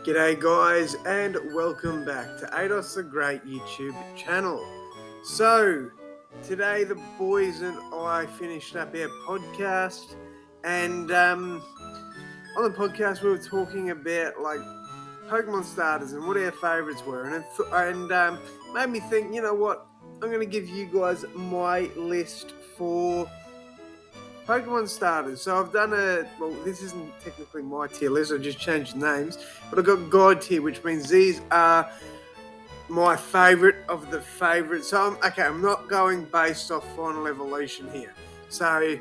G'day guys and welcome back to AdosTheGreat YouTube channel. So, today the boys and I finished up our podcast and on the podcast we were talking about like Pokemon starters and what our favourites were and it made me think, you know what, I'm going to give you guys my list for Pokemon starters. So I've done this isn't technically my tier list, I just changed the names, but I've got God tier, which means these are my favourite of the favourites. So I'm not going based off Final Evolution here. So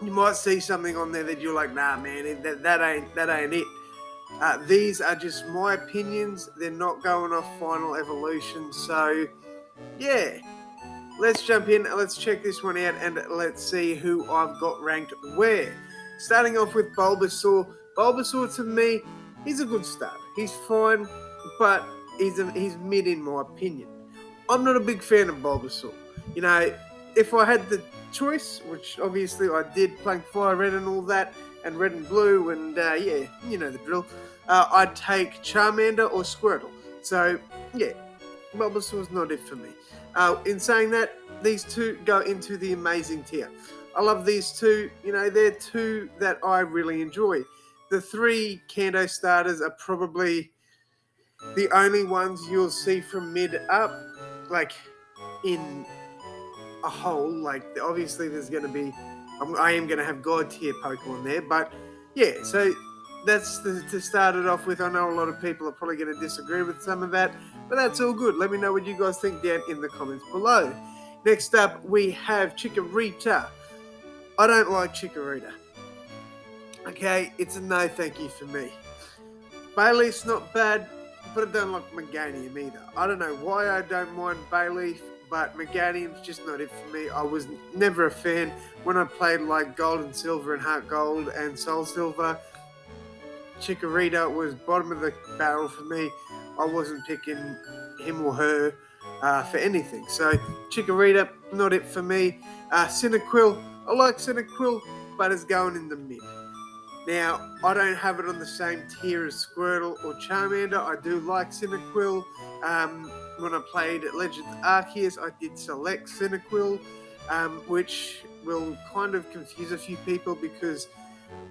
you might see something on there that you're like, nah man, that ain't it. These are just my opinions, they're not going off Final Evolution, so yeah. Let's jump in, let's check this one out, and let's see who I've got ranked where. Starting off with Bulbasaur. Bulbasaur, to me, he's a good start. He's fine, but he's mid in my opinion. I'm not a big fan of Bulbasaur. You know, if I had the choice, which obviously I did, playing Fire Red and all that, and Red and Blue, and yeah, you know the drill, I'd take Charmander or Squirtle. So, yeah, Bulbasaur's not it for me. In saying that, these two go into the amazing tier. I love these two. You know, they're two that I really enjoy. The three Kanto starters are probably the only ones you'll see from mid up, like in a whole. Like obviously, there's going to be, I am going to have God tier Pokemon there, but yeah. So that's to start it off with. I know a lot of people are probably going to disagree with some of that, but that's all good. Let me know what you guys think down in the comments below. Next up, we have Chikorita. I don't like Chikorita. Okay, it's a no thank you for me. Bayleaf's not bad, but I don't like Meganium either. I don't know why I don't mind Bayleaf, but Meganium's just not it for me. I was never a fan when I played like Gold and Silver and Heart Gold and Soul Silver. Chikorita was bottom of the barrel for me. I wasn't picking him or her for anything. So Chikorita, not it for me. Cinequill, I like Cinequill, but it's going in the mid. Now, I don't have it on the same tier as Squirtle or Charmander. I do like Cinequill. When I played Legends Arceus, I did select Cinequill, which will kind of confuse a few people because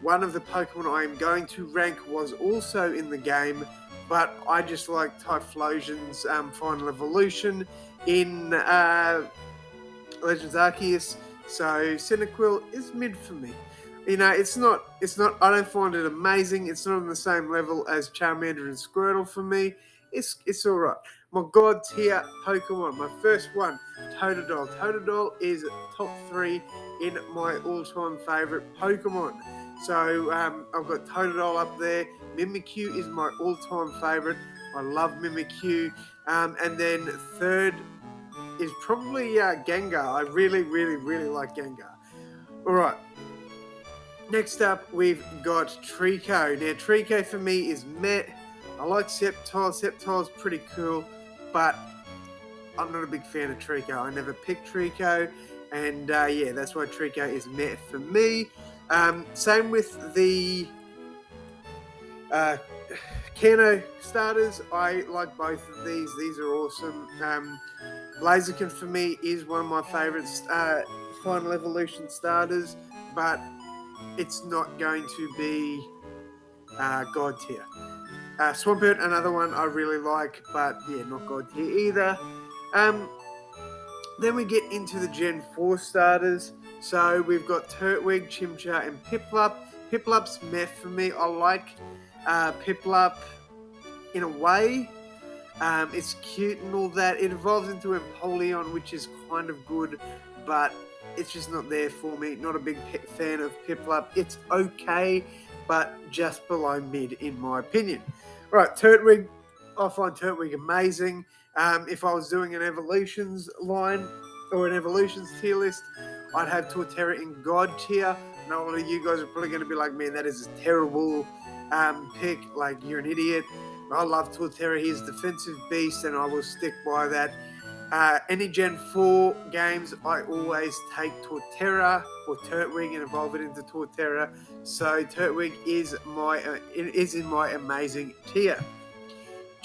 one of the Pokemon I am going to rank was also in the game, but I just like Typhlosion's Final Evolution in Legends Arceus, so Cinequill is mid for me. You know, it's not, I don't find it amazing, it's not on the same level as Charmander and Squirtle for me, it's alright. My God tier Pokemon, my first one, Totodile. Totodile is top 3 in my all-time favourite Pokemon. So I've got Totodile up there. Mimikyu is my all-time favourite. I love Mimikyu. And then third is probably Gengar. I really, really, really like Gengar. All right. Next up, we've got Trico. Now, Trico for me is meh. I like Sceptile. Sceptile's pretty cool, but I'm not a big fan of Trico. I never picked Trico, and yeah, that's why Trico is meh for me. Same with the Kanto starters. I like both of these. These are awesome. Blaziken for me is one of my favourites Final Evolution starters, but it's not going to be God tier. Swampert, another one I really like, but yeah, not God tier either. Then we get into the Gen 4 starters. So we've got Turtwig, Chimchar, and Piplup. Piplup's meh for me. I like Piplup in a way. It's cute and all that. It evolves into Empoleon, which is kind of good, but it's just not there for me. Not a big fan of Piplup. It's okay, but just below mid in my opinion. Right, Turtwig. I find Turtwig amazing. If I was doing an evolutions line or an evolutions tier list, I'd have Torterra in God tier. Now, a lot of you guys are probably going to be like, man, that is a terrible pick. Like, you're an idiot. I love Torterra. He's a defensive beast, and I will stick by that. Any Gen 4 games, I always take Torterra or Turtwig and evolve it into Torterra. So Turtwig is in my amazing tier.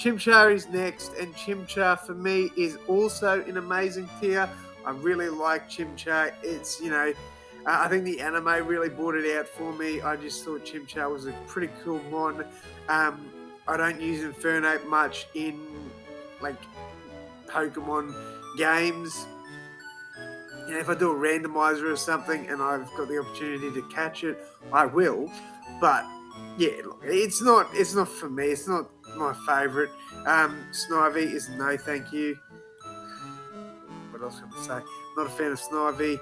Chimchar is next, and Chimchar for me is also an amazing tier. I really like Chimchar. It's, I think the anime really brought it out for me. I just thought Chimchar was a pretty cool mon. I don't use Infernape much in, like, Pokemon games. If I do a randomizer or something and I've got the opportunity to catch it, I will. But yeah, look, it's not for me. It's not my favourite. Snivy is no thank you. What else can I say? Not a fan of Snivy.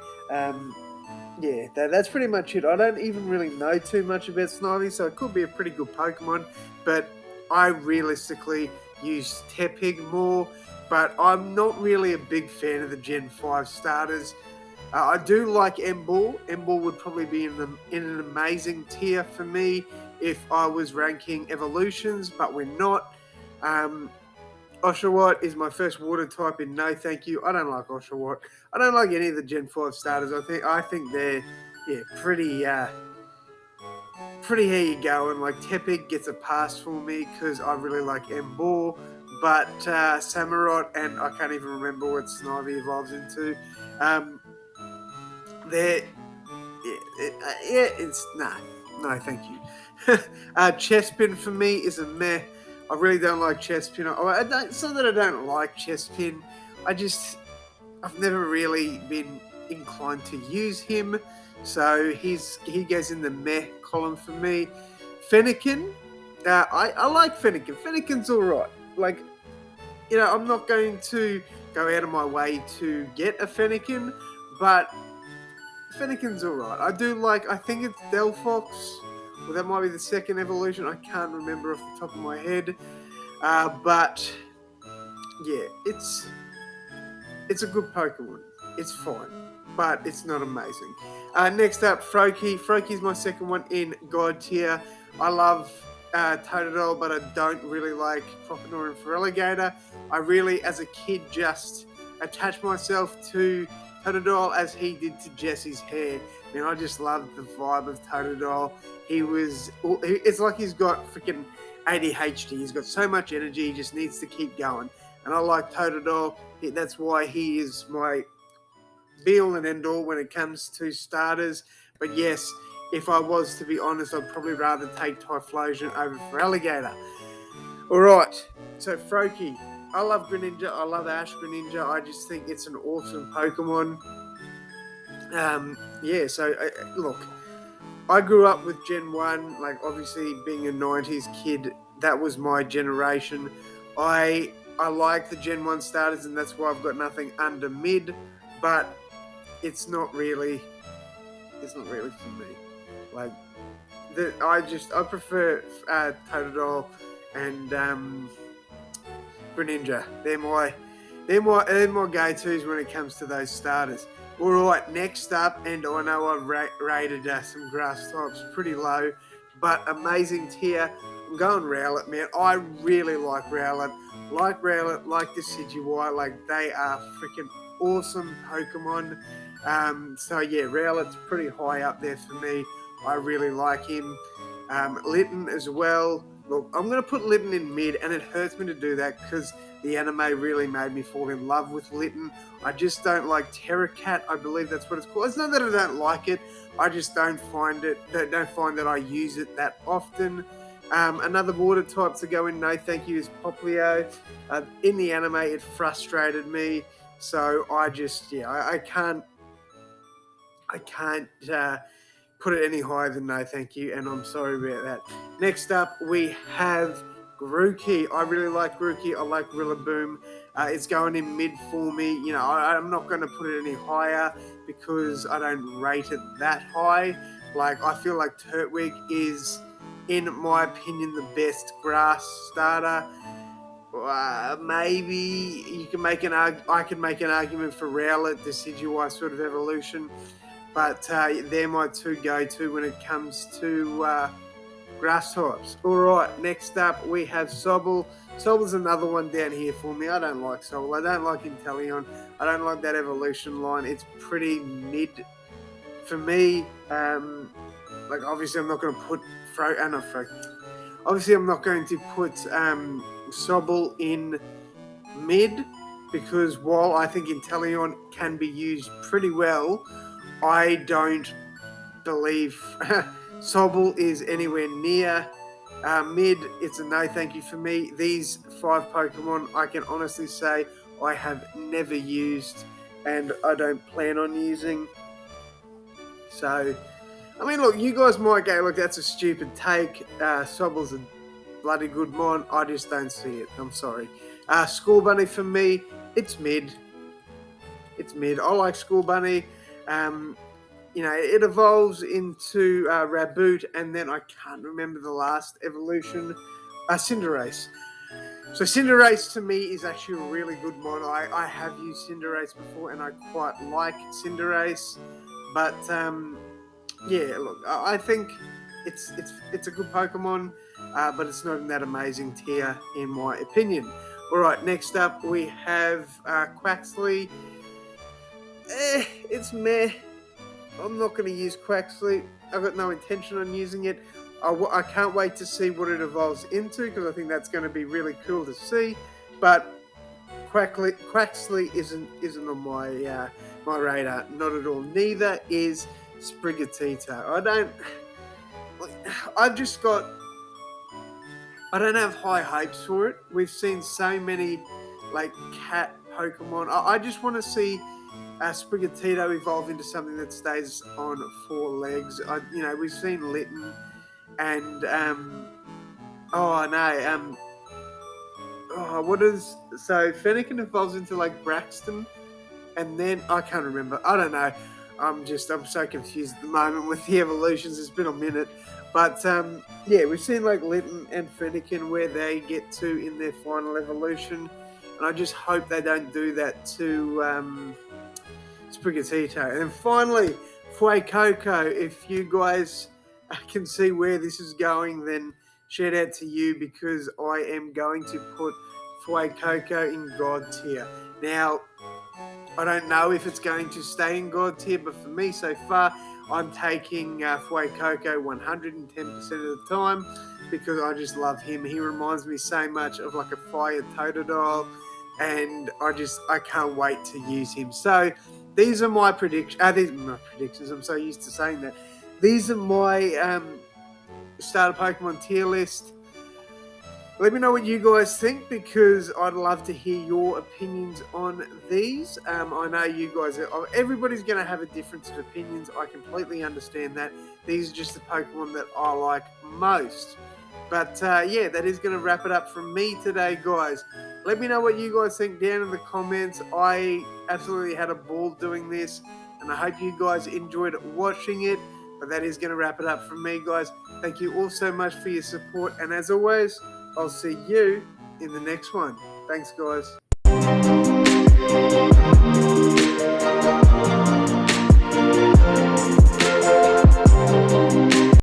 Yeah, that's pretty much it. I don't even really know too much about Snivy, so it could be a pretty good Pokemon, but I realistically use Tepig more, but I'm not really a big fan of the Gen 5 starters. I do like Emball. Emball would probably be in an amazing tier for me if I was ranking evolutions, but we're not. Oshawott is my first water type in no thank you. I don't like Oshawott. I don't like any of the Gen 5 starters. I think they're pretty how you going. Like Tepig gets a pass for me because I really like Emball, but Samurott and I can't even remember what Snivy evolves into. It's no thank you. Chespin for me is a meh. I really don't like Chespin. It's not that I don't like Chespin. I've never really been inclined to use him. So he goes in the meh column for me. Fennekin, I like Fennekin. Fennekin's alright. Like, I'm not going to go out of my way to get a Fennekin, but Fennekin's alright. I think it's Delphox. Well, that might be the second evolution. I can't remember off the top of my head. But yeah, it's a good Pokemon. It's fine, but it's not amazing. Next up, Froakie. Froakie's my second one in God tier. I love Totodile, but I don't really like Croconaw and Feraligatr. I really, as a kid, just attached myself to Totodile as he did to Jesse's hair. I just loved the vibe of Totodile. It's like he's got freaking ADHD. He's got so much energy, he just needs to keep going. And I like Totodile. That's why he is my be-all and end-all when it comes to starters. But yes, if I was to be honest, I'd probably rather take Typhlosion over Feraligatr. Alright, so Froakie. I love Greninja. I love Ash Greninja. I just think it's an awesome Pokemon. Look, I grew up with Gen 1, like obviously being a 90s kid, that was my generation. I like the Gen 1 starters and that's why I've got nothing under mid, but it's not really for me. Like, I prefer Totodile and Greninja. They're my go-tos when it comes to those starters. Alright, next up, and I know I've rated some grass types pretty low, but amazing tier. I'm going Rowlet, man. I really like Rowlet. Like Decidueye, like they are freaking awesome Pokemon. So yeah, Rowlet's pretty high up there for me. I really like him. Lytton as well. Look, I'm going to put Lytton in mid, and it hurts me to do that because the anime really made me fall in love with Lytton. I just don't like Terracat. I believe that's what it's called. It's not that I don't like it. I just don't find that I use it that often. Another water type to go in, no thank you, is Poplio. In the anime, it frustrated me. So I can't put it any higher than no thank you, and I'm sorry about that. Next up, we have Grookey. I really like Grookey. I like Rillaboom. It's going in mid for me. I'm not going to put it any higher because I don't rate it that high. Like, I feel like Turtwig is, in my opinion, the best grass starter. Maybe you can I can make an argument for Rowlet, Decidueye sort of evolution. But they're my two go-to when it comes to grass types. All right, next up we have Sobel. Sobel's another one down here for me. I don't like Sobel. I don't like Inteleon. I don't like that evolution line. It's pretty mid for me. Obviously I'm not going to put Obviously I'm not going to put Sobel in mid, because while I think Inteleon can be used pretty well, I don't believe Sobel is anywhere near mid. It's a no thank you for me. These 5 Pokemon, I can honestly say I have never used and I don't plan on using. So, I mean, look, you guys might go, look, that's a stupid take. Sobel's a bloody good mon. I just don't see it. I'm sorry. School Bunny for me, it's mid. It's mid. I like School Bunny. It evolves into Raboot, and then I can't remember the last evolution, Cinderace. So Cinderace to me is actually a really good mon. I have used Cinderace before, and I quite like Cinderace. But look, I think it's a good Pokemon, but it's not in that amazing tier in my opinion. All right, next up we have Quacksley. It's meh. I'm not going to use Quacksley. I've got no intention on using it. I can't wait to see what it evolves into, because I think that's going to be really cool to see. But Quacksley isn't on my my radar, not at all. Neither is Sprigatito. I don't have high hopes for it. We've seen so many cat Pokemon. I just want to see Sprigatito evolve into something that stays on 4 legs. We've seen Lytton and Fennekin evolves into Braxton, and then I can't remember. I don't know. I'm so confused at the moment with the evolutions. It's been a minute, but we've seen Lytton and Fennekin where they get to in their final evolution, and I just hope they don't do that to Sprigatito. And then finally, Froakie. If you guys can see where this is going, then shout out to you, because I am going to put Froakie in God tier. Now, I don't know if it's going to stay in God tier, but for me so far, I'm taking Froakie 110% of the time, because I just love him. He reminds me so much of a fire Totodile, and I can't wait to use him. So these are my predictions. These are my predictions. I'm so used to saying that. These are my starter Pokemon tier list. Let me know what you guys think, because I'd love to hear your opinions on these. I know you guys everybody's going to have a difference of opinions. I completely understand that. These are just the Pokemon that I like most. But that is going to wrap it up from me today, guys. Let me know what you guys think down in the comments. I absolutely had a ball doing this, and I hope you guys enjoyed watching it. But that is going to wrap it up from me, guys. Thank you all so much for your support, and as always, I'll see you in the next one. Thanks, guys.